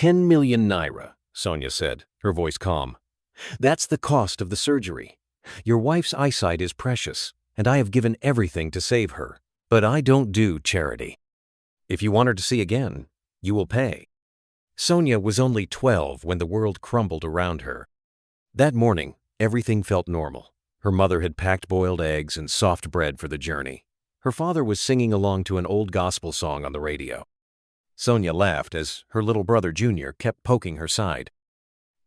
10 million naira, Sonia said, her voice calm. That's the cost of the surgery. Your wife's eyesight is precious, and I have given everything to save her. But I don't do charity. If you want her to see again, you will pay. Sonia was only 12 when the world crumbled around her. That morning, everything felt normal. Her mother had packed boiled eggs and soft bread for the journey. Her father was singing along to an old gospel song on the radio. Sonia laughed as her little brother Junior kept poking her side.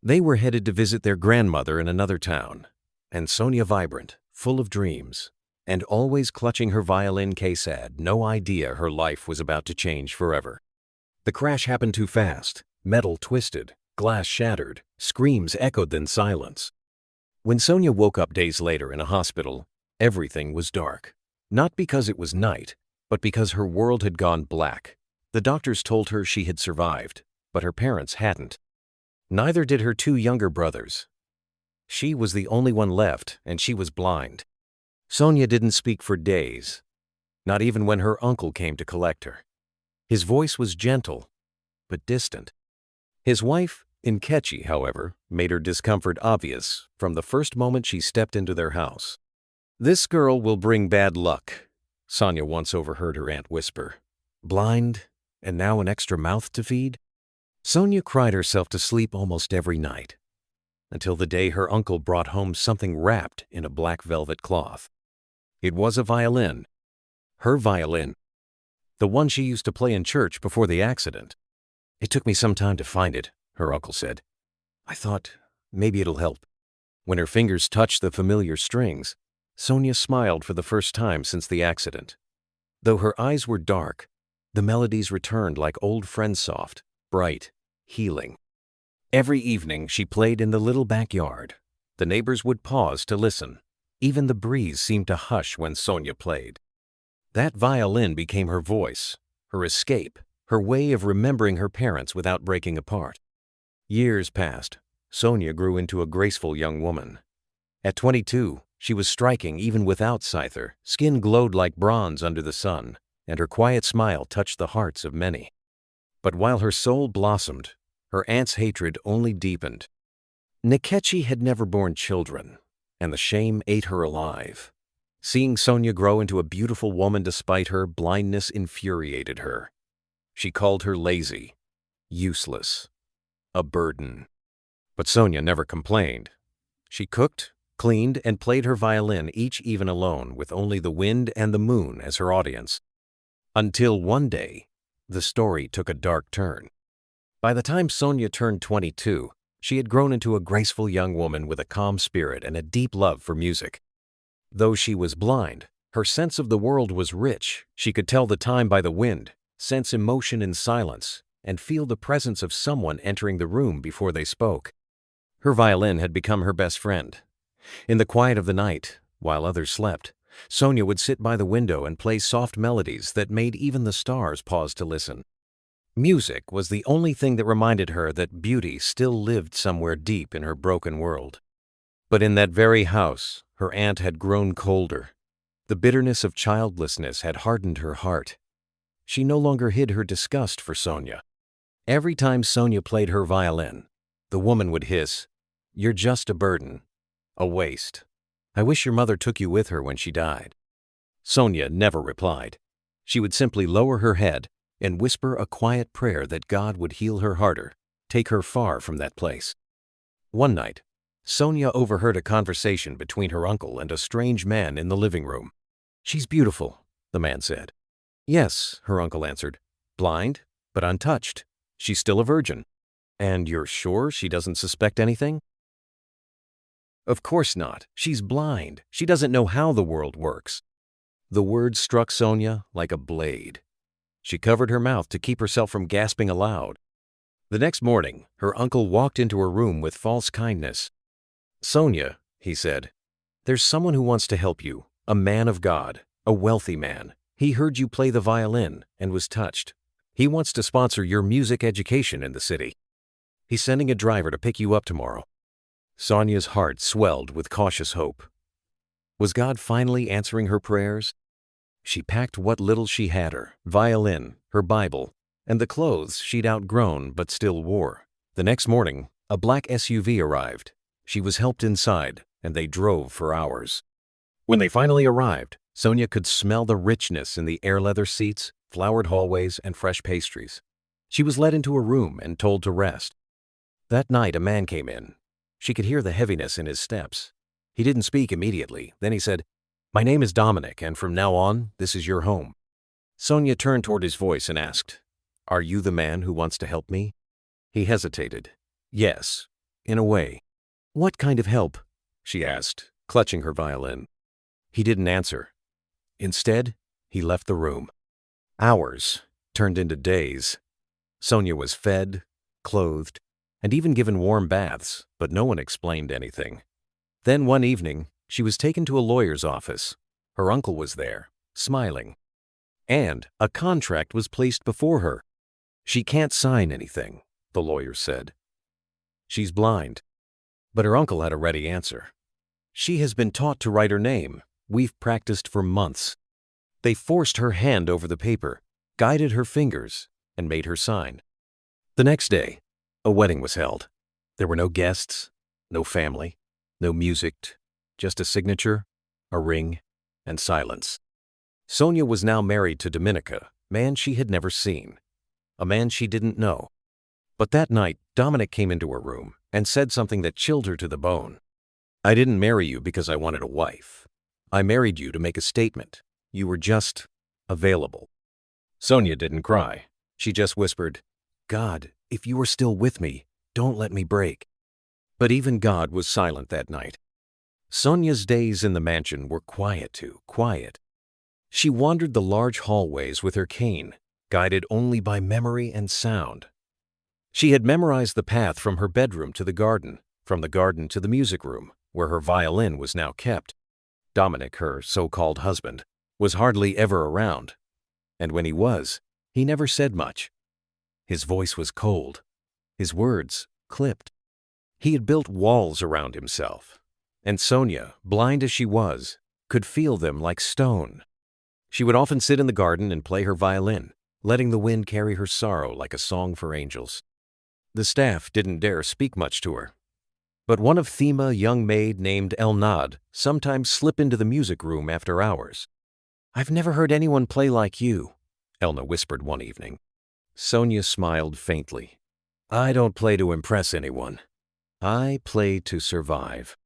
They were headed to visit their grandmother in another town, and Sonia, vibrant, full of dreams, and always clutching her violin case, had no idea her life was about to change forever. The crash happened too fast. Metal twisted, glass shattered, screams echoed, then silence. When Sonia woke up days later in a hospital, everything was dark. Not because it was night, but because her world had gone black. The doctors told her she had survived, but her parents hadn't. Neither did her two younger brothers. She was the only one left, and she was blind. Sonia didn't speak for days, not even when her uncle came to collect her. His voice was gentle, but distant. His wife, Nkechi, however, made her discomfort obvious from the first moment she stepped into their house. "This girl will bring bad luck," Sonia once overheard her aunt whisper. Blind, and now an extra mouth to feed? Sonia cried herself to sleep almost every night, until the day her uncle brought home something wrapped in a black velvet cloth. It was a violin. Her violin. The one she used to play in church before the accident. "It took me some time to find it," her uncle said. "I thought maybe it'll help." When her fingers touched the familiar strings, Sonia smiled for the first time since the accident. Though her eyes were dark, the melodies returned like old friends, soft, bright, healing. Every evening she played in the little backyard. The neighbors would pause to listen. Even the breeze seemed to hush when Sonia played. That violin became her voice, her escape, her way of remembering her parents without breaking apart. Years passed. Sonia grew into a graceful young woman. At 22, she was striking even without Scyther. Skin glowed like bronze under the sun, and her quiet smile touched the hearts of many. But while her soul blossomed, her aunt's hatred only deepened. Nkechi had never borne children, and the shame ate her alive. Seeing Sonia grow into a beautiful woman despite her blindness infuriated her. She called her lazy, useless, a burden. But Sonia never complained. She cooked, cleaned, and played her violin, each even alone, with only the wind and the moon as her audience. Until one day, the story took a dark turn. By the time Sonia turned 22, she had grown into a graceful young woman with a calm spirit and a deep love for music. Though she was blind, her sense of the world was rich. She could tell the time by the wind, sense emotion in silence, and feel the presence of someone entering the room before they spoke. Her violin had become her best friend. In the quiet of the night, while others slept, Sonia would sit by the window and play soft melodies that made even the stars pause to listen. Music was the only thing that reminded her that beauty still lived somewhere deep in her broken world. But in that very house, her aunt had grown colder. The bitterness of childlessness had hardened her heart. She no longer hid her disgust for Sonia. Every time Sonia played her violin, the woman would hiss, "You're just a burden, a waste. I wish your mother took you with her when she died." Sonia never replied. She would simply lower her head and whisper a quiet prayer that God would heal her harder, take her far from that place. One night, Sonia overheard a conversation between her uncle and a strange man in the living room. "She's beautiful," the man said. "Yes," her uncle answered. "Blind, but untouched. She's still a virgin." "And you're sure she doesn't suspect anything?" "Of course not. She's blind. She doesn't know how the world works." The words struck Sonia like a blade. She covered her mouth to keep herself from gasping aloud. The next morning, her uncle walked into her room with false kindness. "Sonia," he said, "there's someone who wants to help you, a man of God, a wealthy man. He heard you play the violin and was touched. He wants to sponsor your music education in the city. He's sending a driver to pick you up tomorrow." Sonia's heart swelled with cautious hope. Was God finally answering her prayers? She packed what little she had, her violin, her Bible, and the clothes she'd outgrown but still wore. The next morning, a black SUV arrived. She was helped inside, and they drove for hours. When they finally arrived, Sonia could smell the richness in the air leather seats, flowered hallways, and fresh pastries. She was led into a room and told to rest. That night, a man came in. She could hear the heaviness in his steps. He didn't speak immediately. Then he said, "My name is Dominic, and from now on, this is your home." Sonia turned toward his voice and asked, "Are you the man who wants to help me?" He hesitated. "Yes, in a way." "What kind of help?" she asked, clutching her violin. He didn't answer. Instead, he left the room. Hours turned into days. Sonia was fed, clothed, and even given warm baths, but no one explained anything. Then one evening, she was taken to a lawyer's office. Her uncle was there, smiling. And a contract was placed before her. "She can't sign anything," the lawyer said. "She's blind." But her uncle had a ready answer. "She has been taught to write her name. We've practiced for months." They forced her hand over the paper, guided her fingers, and made her sign. The next day, a wedding was held. There were no guests, no family, no music, just a signature, a ring, and silence. Sonia was now married to Dominica, a man she had never seen, a man she didn't know. But that night, Dominic came into her room and said something that chilled her to the bone. "I didn't marry you because I wanted a wife. I married you to make a statement. You were just available." Sonia didn't cry. She just whispered, "God, if you are still with me, don't let me break." But even God was silent that night. Sonia's days in the mansion were quiet too, quiet. She wandered the large hallways with her cane, guided only by memory and sound. She had memorized the path from her bedroom to the garden, from the garden to the music room, where her violin was now kept. Dominic, her so-called husband, was hardly ever around. And when he was, he never said much. His voice was cold. His words clipped. He had built walls around himself. And Sonia, blind as she was, could feel them like stone. She would often sit in the garden and play her violin, letting the wind carry her sorrow like a song for angels. The staff didn't dare speak much to her. But one of them, a young maid named Elnad, sometimes slipped into the music room after hours. "I've never heard anyone play like you," Elna whispered one evening. Sonia smiled faintly. "I don't play to impress anyone. I play to survive."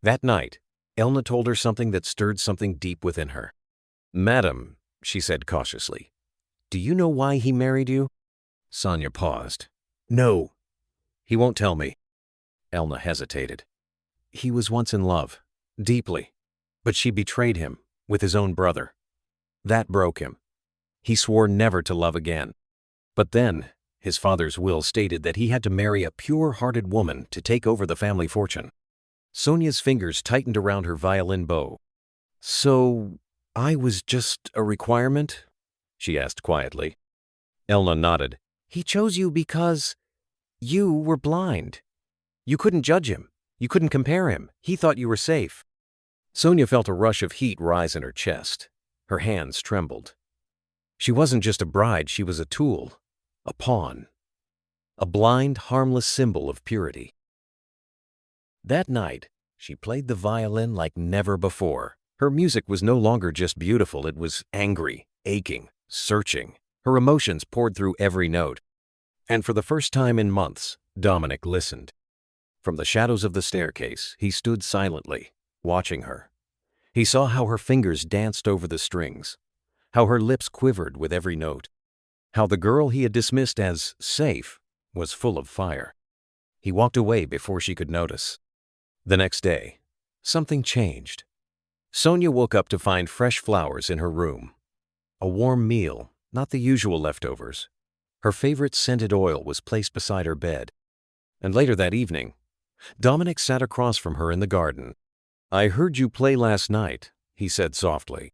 That night, Elna told her something that stirred something deep within her. "Madam," she said cautiously, "do you know why he married you?" Sonia paused. "No." "He won't tell me." Elna hesitated. "He was once in love, deeply, but she betrayed him with his own brother. That broke him. He swore never to love again. But then, his father's will stated that he had to marry a pure-hearted woman to take over the family fortune." Sonia's fingers tightened around her violin bow. "So, I was just a requirement?" she asked quietly. Elna nodded. "He chose you because you were blind. You couldn't judge him. You couldn't compare him. He thought you were safe." Sonia felt a rush of heat rise in her chest. Her hands trembled. She wasn't just a bride, she was a tool, a pawn, a blind, harmless symbol of purity. That night, she played the violin like never before. Her music was no longer just beautiful, it was angry, aching, searching. Her emotions poured through every note. And for the first time in months, Dominic listened. From the shadows of the staircase, he stood silently, watching her. He saw how her fingers danced over the strings, how her lips quivered with every note, how the girl he had dismissed as safe was full of fire. He walked away before she could notice. The next day, something changed. Sonia woke up to find fresh flowers in her room. A warm meal, not the usual leftovers. Her favorite scented oil was placed beside her bed. And later that evening, Dominic sat across from her in the garden. "I heard you play last night," he said softly.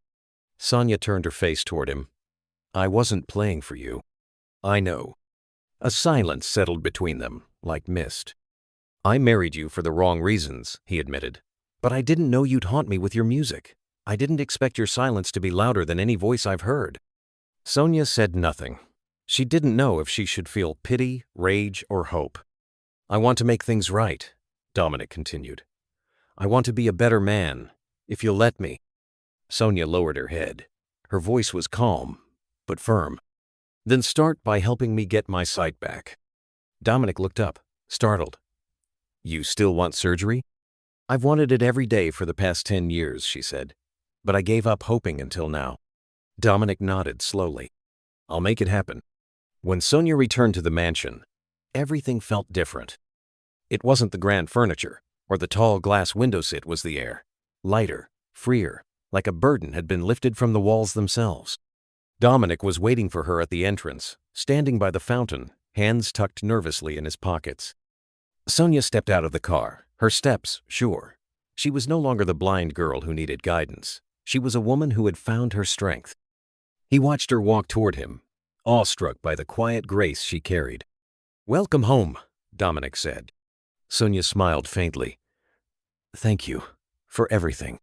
Sonia turned her face toward him. "I wasn't playing for you." "I know." A silence settled between them, like mist. "I married you for the wrong reasons," he admitted. "But I didn't know you'd haunt me with your music. I didn't expect your silence to be louder than any voice I've heard." Sonia said nothing. She didn't know if she should feel pity, rage, or hope. "I want to make things right," Dominic continued. "I want to be a better man, if you'll let me." Sonia lowered her head. Her voice was calm, but firm. "Then start by helping me get my sight back." Dominic looked up, startled. "You still want surgery?" "I've wanted it every day for the past 10 years, she said. "But I gave up hoping until now." Dominic nodded slowly. "I'll make it happen." When Sonia returned to the mansion, everything felt different. It wasn't the grand furniture, or the tall glass windows, it was the air. Lighter, freer, like a burden had been lifted from the walls themselves. Dominic was waiting for her at the entrance, standing by the fountain, hands tucked nervously in his pockets. Sonia stepped out of the car, her steps sure. She was no longer the blind girl who needed guidance. She was a woman who had found her strength. He watched her walk toward him, awestruck by the quiet grace she carried. "Welcome home," Dominic said. Sonia smiled faintly. "Thank you for everything."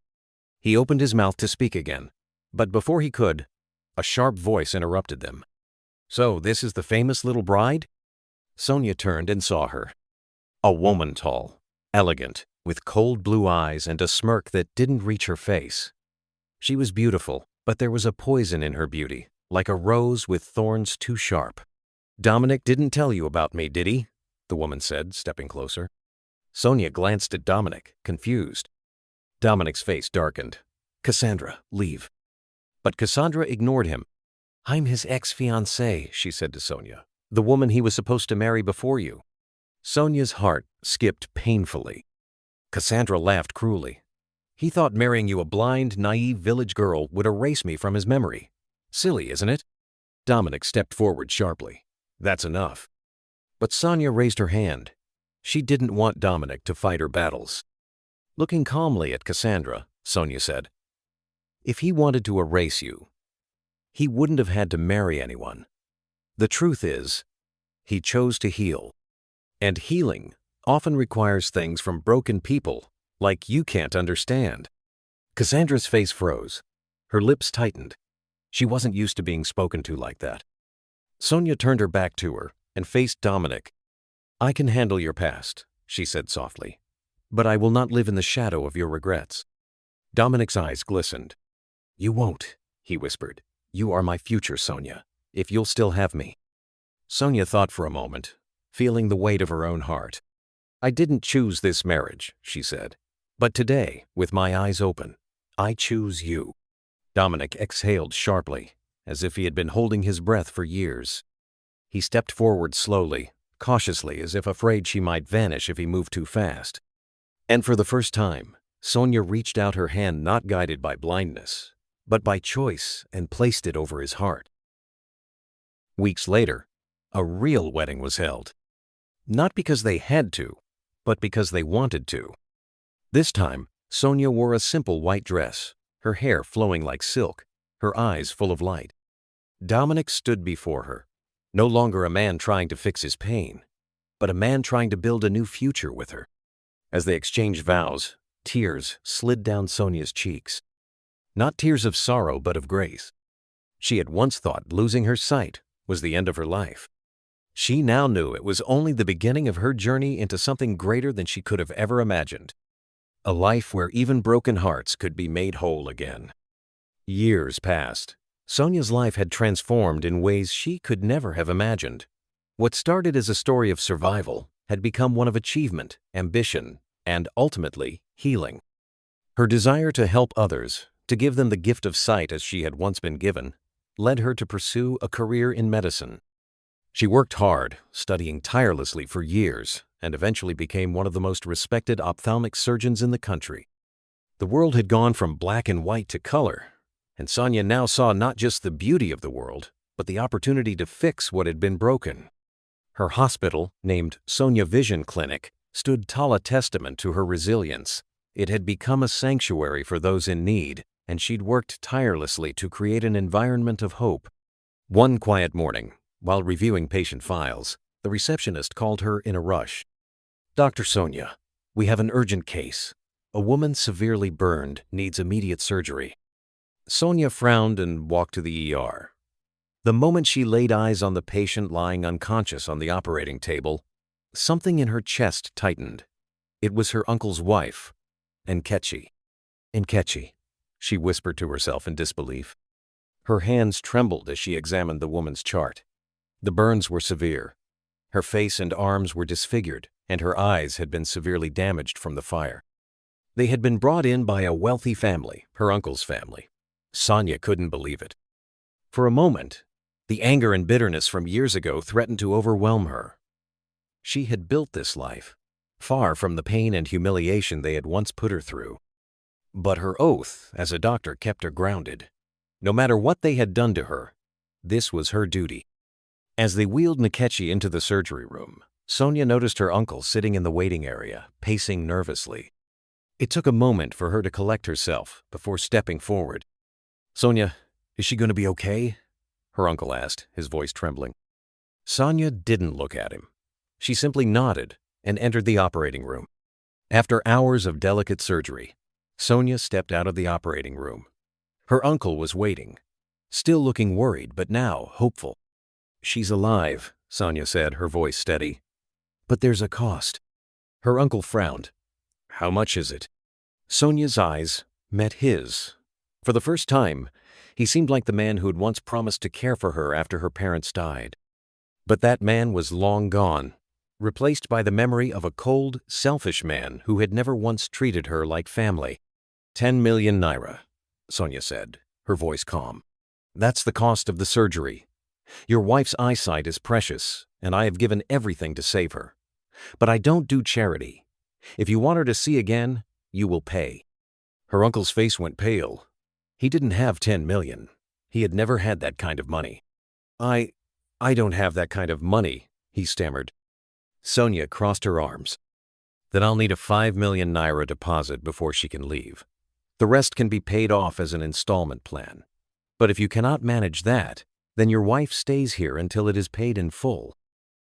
He opened his mouth to speak again, but before he could, a sharp voice interrupted them. "So this is the famous little bride?" Sonia turned and saw her. A woman tall, elegant, with cold blue eyes and a smirk that didn't reach her face. She was beautiful, but there was a poison in her beauty, like a rose with thorns too sharp. "Dominic didn't tell you about me, did he?" the woman said, stepping closer. Sonia glanced at Dominic, confused. Dominic's face darkened. "Cassandra, leave." But Cassandra ignored him. "I'm his ex-fiancée," she said to Sonia. "The woman he was supposed to marry before you." Sonia's heart skipped painfully. Cassandra laughed cruelly. "He thought marrying you, a blind, naive village girl, would erase me from his memory. Silly, isn't it?" Dominic stepped forward sharply. "That's enough." But Sonia raised her hand. She didn't want Dominic to fight her battles. Looking calmly at Cassandra, Sonia said, "If he wanted to erase you, he wouldn't have had to marry anyone. The truth is, he chose to heal. And healing often requires things from broken people like you can't understand." Cassandra's face froze. Her lips tightened. She wasn't used to being spoken to like that. Sonia turned her back to her and faced Dominic. "I can handle your past," she said softly, "but I will not live in the shadow of your regrets." Dominic's eyes glistened. "You won't," he whispered. "You are my future, Sonia, if you'll still have me." Sonia thought for a moment, feeling the weight of her own heart. "I didn't choose this marriage," she said. "But today, with my eyes open, I choose you." Dominic exhaled sharply, as if he had been holding his breath for years. He stepped forward slowly, cautiously, as if afraid she might vanish if he moved too fast. And for the first time, Sonia reached out her hand, not guided by blindness, but by choice, and placed it over his heart. Weeks later, a real wedding was held. Not because they had to, but because they wanted to. This time, Sonia wore a simple white dress, her hair flowing like silk, her eyes full of light. Dominic stood before her, no longer a man trying to fix his pain, but a man trying to build a new future with her. As they exchanged vows, tears slid down Sonia's cheeks. Not tears of sorrow, but of grace. She had once thought losing her sight was the end of her life. She now knew it was only the beginning of her journey into something greater than she could have ever imagined. A life where even broken hearts could be made whole again. Years passed. Sonia's life had transformed in ways she could never have imagined. What started as a story of survival had become one of achievement, ambition, and ultimately, healing. Her desire to help others, to give them the gift of sight as she had once been given, led her to pursue a career in medicine. She worked hard, studying tirelessly for years, and eventually became one of the most respected ophthalmic surgeons in the country. The world had gone from black and white to color, and Sonia now saw not just the beauty of the world, but the opportunity to fix what had been broken. Her hospital, named Sonia Vision Clinic, stood tall a testament to her resilience. It had become a sanctuary for those in need, and she'd worked tirelessly to create an environment of hope. One quiet morning, while reviewing patient files, the receptionist called her in a rush. "Dr. Sonia, we have an urgent case. A woman severely burned, needs immediate surgery." Sonia frowned and walked to the ER. The moment she laid eyes on the patient lying unconscious on the operating table, something in her chest tightened. It was her uncle's wife, Nkechi. Nkechi, she whispered to herself in disbelief. Her hands trembled as she examined the woman's chart. The burns were severe. Her face and arms were disfigured, and her eyes had been severely damaged from the fire. They had been brought in by a wealthy family, her uncle's family. Sonia couldn't believe it. For a moment, the anger and bitterness from years ago threatened to overwhelm her. She had built this life, far from the pain and humiliation they had once put her through. But her oath as a doctor kept her grounded. No matter what they had done to her, this was her duty. As they wheeled Nkechi into the surgery room, Sonia noticed her uncle sitting in the waiting area, pacing nervously. It took a moment for her to collect herself before stepping forward. "Sonia, is she going to be okay?" her uncle asked, his voice trembling. Sonia didn't look at him. She simply nodded and entered the operating room. After hours of delicate surgery, Sonia stepped out of the operating room. Her uncle was waiting, still looking worried but now hopeful. "She's alive," Sonia said, her voice steady. "But there's a cost." Her uncle frowned. "How much is it?" Sonia's eyes met his. For the first time, he seemed like the man who had once promised to care for her after her parents died. But that man was long gone, replaced by the memory of a cold, selfish man who had never once treated her like family. 10 million naira, Sonia said, her voice calm. "That's the cost of the surgery. Your wife's eyesight is precious, and I have given everything to save her. But I don't do charity. If you want her to see again, you will pay." Her uncle's face went pale. He didn't have 10 million. He had never had that kind of money. I don't have that kind of money," he stammered. Sonia crossed her arms. "Then I'll need a 5 million naira deposit before she can leave. The rest can be paid off as an installment plan. But if you cannot manage that, then your wife stays here until it is paid in full."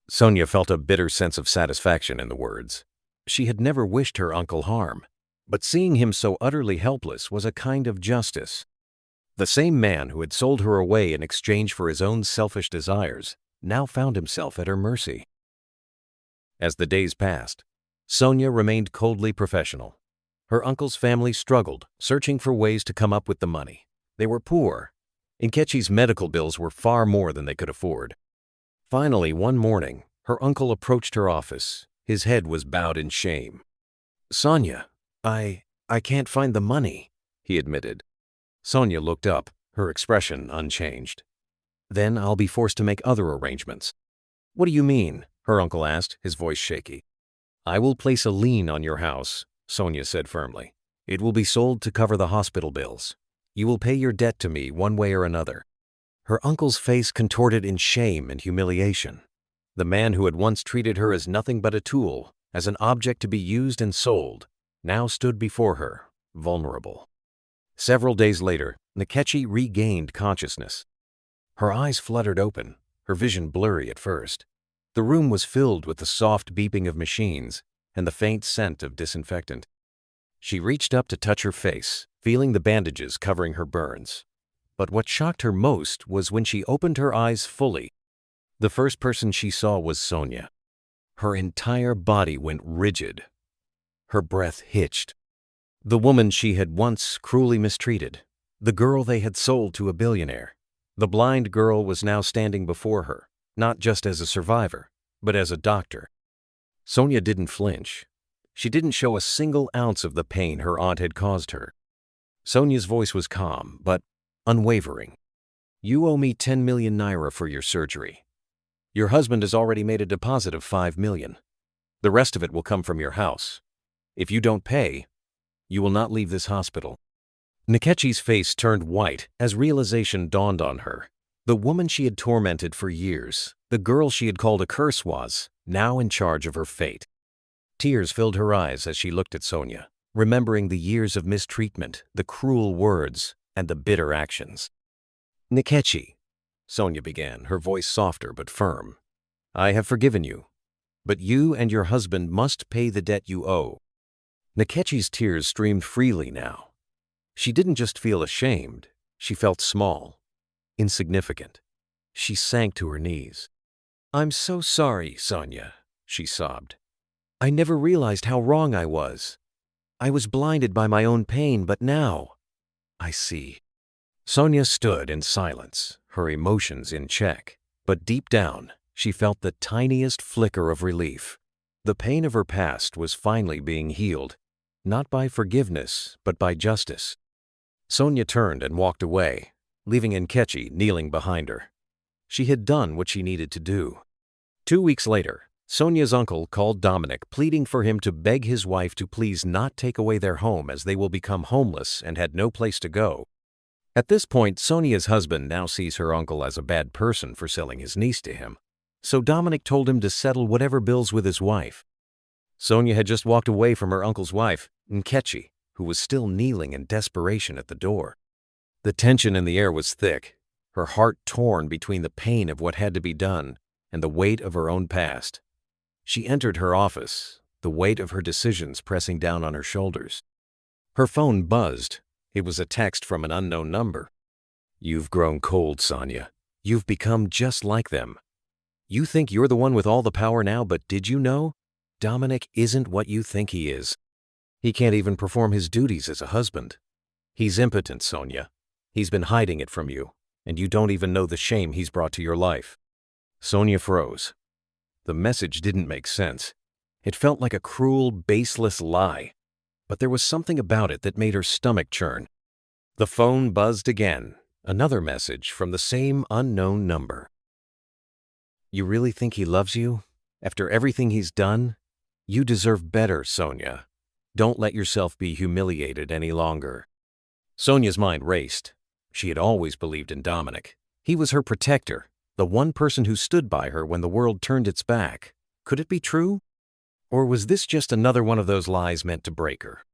Sonia felt a bitter sense of satisfaction in the words. She had never wished her uncle harm, but seeing him so utterly helpless was a kind of justice. The same man who had sold her away in exchange for his own selfish desires now found himself at her mercy. As the days passed, Sonia remained coldly professional. Her uncle's family struggled, searching for ways to come up with the money. They were poor. Nkechi's medical bills were far more than they could afford. Finally, one morning, her uncle approached her office. His head was bowed in shame. "Sonia, I can't find the money," he admitted. Sonia looked up, her expression unchanged. "Then I'll be forced to make other arrangements." "What do you mean?" her uncle asked, his voice shaky. "I will place a lien on your house," Sonia said firmly. "It will be sold to cover the hospital bills. You will pay your debt to me one way or another." Her uncle's face contorted in shame and humiliation. The man who had once treated her as nothing but a tool, as an object to be used and sold, now stood before her, vulnerable. Several days later, Nkechi regained consciousness. Her eyes fluttered open, her vision blurry at first. The room was filled with the soft beeping of machines and the faint scent of disinfectant. She reached up to touch her face, feeling the bandages covering her burns. But what shocked her most was when she opened her eyes fully. The first person she saw was Sonia. Her entire body went rigid. Her breath hitched. The woman she had once cruelly mistreated, the girl they had sold to a billionaire, the blind girl was now standing before her, not just as a survivor, but as a doctor. Sonia didn't flinch. She didn't show a single ounce of the pain her aunt had caused her. Sonia's voice was calm, but unwavering. "You owe me 10 million naira for your surgery. Your husband has already made a deposit of 5 million. The rest of it will come from your house. If you don't pay, you will not leave this hospital." Nkechi's face turned white as realization dawned on her. The woman she had tormented for years, the girl she had called a curse, was now in charge of her fate. Tears filled her eyes as she looked at Sonia, remembering the years of mistreatment, the cruel words, and the bitter actions. "Nkechi," Sonia began, her voice softer but firm, "I have forgiven you, but you and your husband must pay the debt you owe." Nkechi's tears streamed freely now. She didn't just feel ashamed, she felt small, insignificant. She sank to her knees. "I'm so sorry, Sonia," she sobbed. "I never realized how wrong I was. I was blinded by my own pain, but now I see." Sonia stood in silence, her emotions in check, but deep down, she felt the tiniest flicker of relief. The pain of her past was finally being healed, not by forgiveness, but by justice. Sonia turned and walked away, leaving Nkechi kneeling behind her. She had done what she needed to do. 2 weeks later, Sonia's uncle called Dominic, pleading for him to beg his wife to please not take away their home as they will become homeless and had no place to go. At this point, Sonia's husband now sees her uncle as a bad person for selling his niece to him. So Dominic told him to settle whatever bills with his wife. Sonia had just walked away from her uncle's wife, Nkechi, who was still kneeling in desperation at the door. The tension in the air was thick, her heart torn between the pain of what had to be done and the weight of her own past. She entered her office, the weight of her decisions pressing down on her shoulders. Her phone buzzed. It was a text from an unknown number. "You've grown cold, Sonia. You've become just like them. You think you're the one with all the power now, but did you know? Dominic isn't what you think he is. He can't even perform his duties as a husband. He's impotent, Sonia. He's been hiding it from you, and you don't even know the shame he's brought to your life." Sonia froze. The message didn't make sense. It felt like a cruel, baseless lie. But there was something about it that made her stomach churn. The phone buzzed again, another message from the same unknown number. "You really think he loves you? After everything he's done? You deserve better, Sonia. Don't let yourself be humiliated any longer." Sonia's mind raced. She had always believed in Dominic. He was her protector, the one person who stood by her when the world turned its back. Could it be true? Or was this just another one of those lies meant to break her?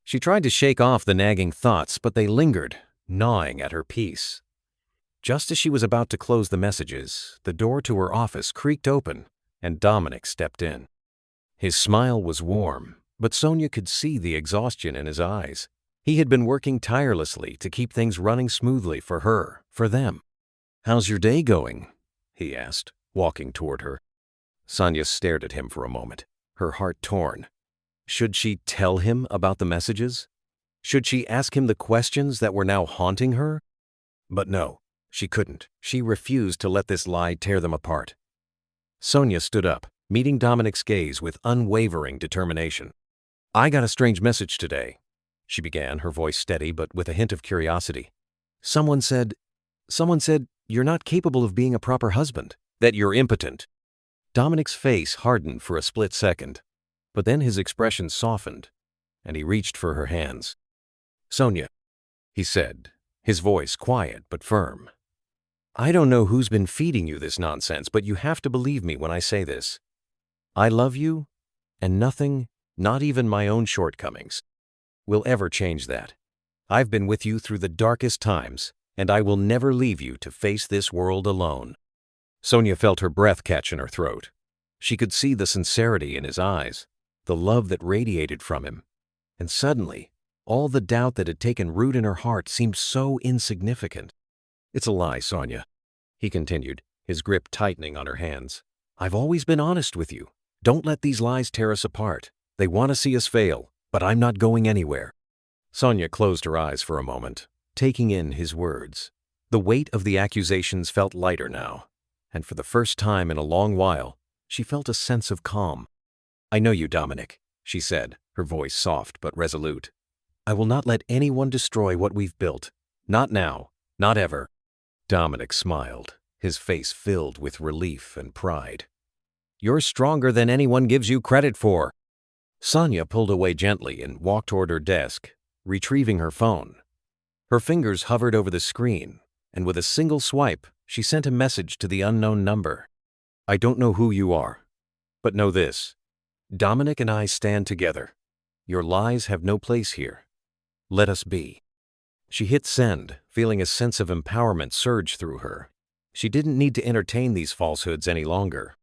She tried to shake off the nagging thoughts, but they lingered, gnawing at her peace. Just as she was about to close the messages, the door to her office creaked open, and Dominic stepped in. His smile was warm, but Sonia could see the exhaustion in his eyes. He had been working tirelessly to keep things running smoothly for her, for them. "How's your day going?" he asked, walking toward her. Sonia stared at him for a moment, her heart torn. Should she tell him about the messages? Should she ask him the questions that were now haunting her? But no, she couldn't. She refused to let this lie tear them apart. Sonia stood up, meeting Dominic's gaze with unwavering determination. "I got a strange message today," she began, her voice steady but with a hint of curiosity. Someone said, you're not capable of being a proper husband, that you're impotent." Dominic's face hardened for a split second, but then his expression softened, and he reached for her hands. "Sonia," he said, his voice quiet but firm. "I don't know who's been feeding you this nonsense, but you have to believe me when I say this. I love you, and nothing, not even my own shortcomings, will ever change that. I've been with you through the darkest times, and I will never leave you to face this world alone." Sonia felt her breath catch in her throat. She could see the sincerity in his eyes, the love that radiated from him, and suddenly, all the doubt that had taken root in her heart seemed so insignificant. "It's a lie, Sonia," he continued, his grip tightening on her hands. "I've always been honest with you. Don't let these lies tear us apart. They want to see us fail, but I'm not going anywhere." Sonia closed her eyes for a moment, taking in his words. The weight of the accusations felt lighter now, and for the first time in a long while, she felt a sense of calm. "I know you, Dominic," she said, her voice soft but resolute. "I will not let anyone destroy what we've built. Not now, not ever." Dominic smiled, his face filled with relief and pride. "You're stronger than anyone gives you credit for." Sonia pulled away gently and walked toward her desk, retrieving her phone. Her fingers hovered over the screen, and with a single swipe, she sent a message to the unknown number. "I don't know who you are, but know this. Dominic and I stand together. Your lies have no place here. Let us be." She hit send, feeling a sense of empowerment surge through her. She didn't need to entertain these falsehoods any longer.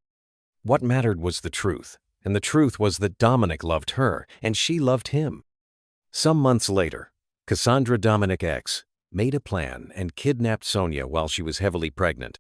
What mattered was the truth, and the truth was that Dominic loved her, and she loved him. Some months later, Cassandra Dominic X made a plan and kidnapped Sonia while she was heavily pregnant.